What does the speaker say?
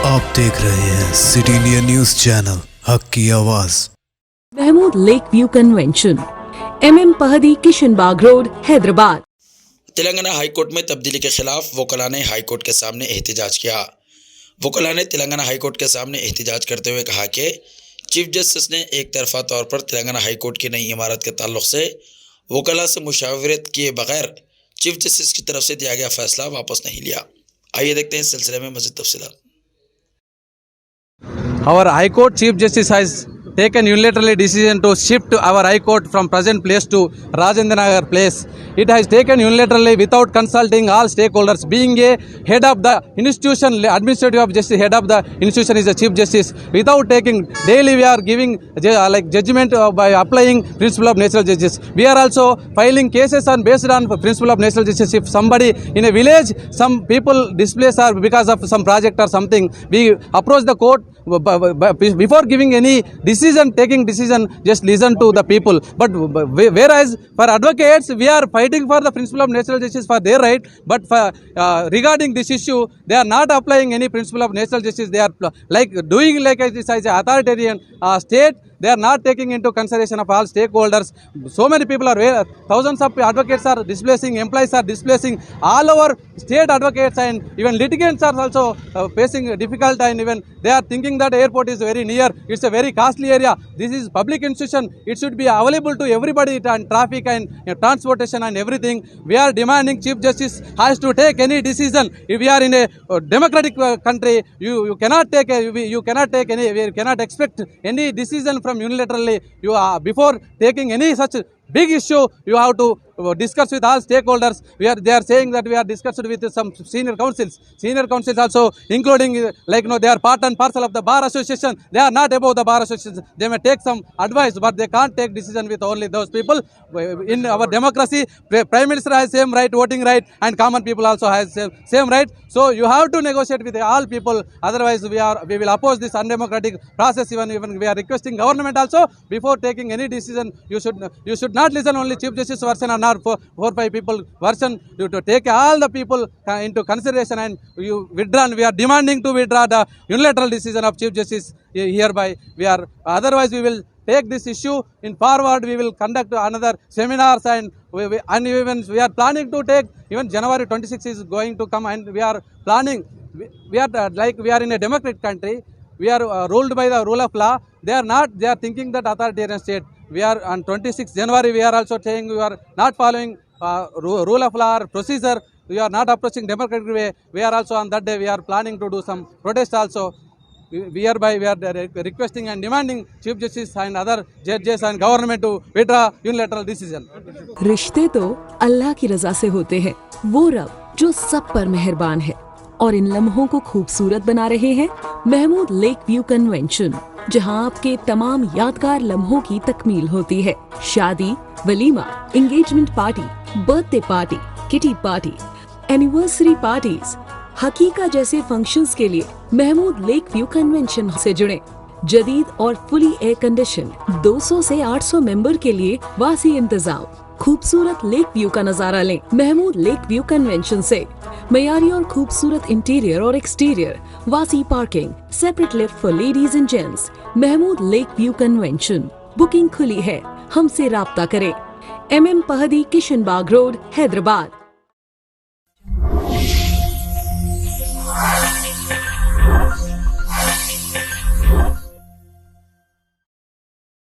आप देख रहे हैं सिटी इंडिया न्यूज चैनल, हक की आवाज। Mahmood lake view convention, MM Pahadi, Kishanbagh road, Hyderabad. Telangana high court में तब्दीली के खिलाफ वकला ने हाईकोर्ट के सामने एहतजाज किया। वकला ने तेलंगाना हाईकोर्ट के सामने एहतजाज करते हुए कहा कि चीफ जस्टिस ने एक तरफा तौर पर तेलंगाना हाईकोर्ट की नई इमारत के ताल्लुक से वकला से मुशावरत किए बगैर चीफ जस्टिस की तरफ से दिया गया फैसला वापस नहीं लिया। आइए देखते हैं इस सिलसिले में मज़ीद तफसीलात। Our High Court Chief Justice has taken unilaterally decision to shift our High Court from present place to Rajendra Nagar place. It has taken unilaterally without consulting all stakeholders. Being a head of the institution, administrative of justice, head of the institution is the Chief Justice. Without taking, daily we are giving judgment by applying principle of natural justice. We are also filing cases based on principle of natural justice. If somebody in a village, some people displaced are because of some project or something, we approach the court. Before giving any decision, taking decision, just listen to the people. But whereas for advocates, we are fighting for the principle of natural justice for their right. But for, regarding this issue, they are not applying any principle of natural justice. They are doing like this as an authoritarian state. They are not taking into consideration of all stakeholders. So many people are thousands of advocates are displacing, employees are displacing. All our state advocates and even litigants are also facing a difficult time. Even they are thinking that airport is very near. It's a very costly area. This is public institution. It should be available to everybody and traffic and transportation and everything. We are demanding Chief Justice has to take any decision. If we are in a democratic country, you cannot take you cannot expect any decision from unilaterally. Before taking any such big issue, you have to discuss with all stakeholders. They are saying that we are discussed with some senior councils. Senior councils also, including they are part and parcel of the bar association. They are not above the bar association. They may take some advice, but they can't take decision with only those people. In our democracy, Prime Minister has same right, voting right, and common people also has same right. So you have to negotiate with all people. Otherwise, we will oppose this undemocratic process. Even we are requesting government also, before taking any decision, you should not listen only Chief Justice version or not 4-5 people version. You to take all the people into consideration and you withdraw. We are demanding to withdraw the unilateral decision of Chief Justice hereby. Otherwise we will take this issue in forward. We will conduct another seminars and even we are planning to take even January 26 is going to come, and we are planning. We are in a democratic country. We are ruled by the rule of law. They are not. They are thinking that authoritarian state. We are on 26 January. We are also saying we are not following rule of law or procedure. We are not approaching democratic way. We are also on that day. We are planning to do some protest also. We are requesting and demanding Chief Justice and other judges and government to withdraw unilateral decision. रिश्ते तो अल्लाह की रजा से होते हैं, वो रब जो सब पर मेहरबान है। और इन लम्हों को खूबसूरत बना रहे हैं महमूद लेक व्यू कन्वेंशन, जहां आपके तमाम यादगार लम्हों की तकमील होती है। शादी, वलीमा, engagement party, birthday party, kitty party, anniversary parties, हकीका जैसे फंक्शंस के लिए महमूद लेक व्यू कन्वेंशन से जुड़े। जदीद और फुली एयर कंडीशन 200 से 800 मेंबर के लिए वासी इंतजाम। खूबसूरत लेक व्यू का नजारा लें महमूद लेक व्यू कन्वेंशन से। मयारी और खूबसूरत इंटीरियर और एक्सटीरियर, वासी parking, separate lift for ladies and gents. Mahmood lake view convention, booking खुली है, हमसे राब्ता करें। MM Pahadi, Kishanbagh road, Hyderabad.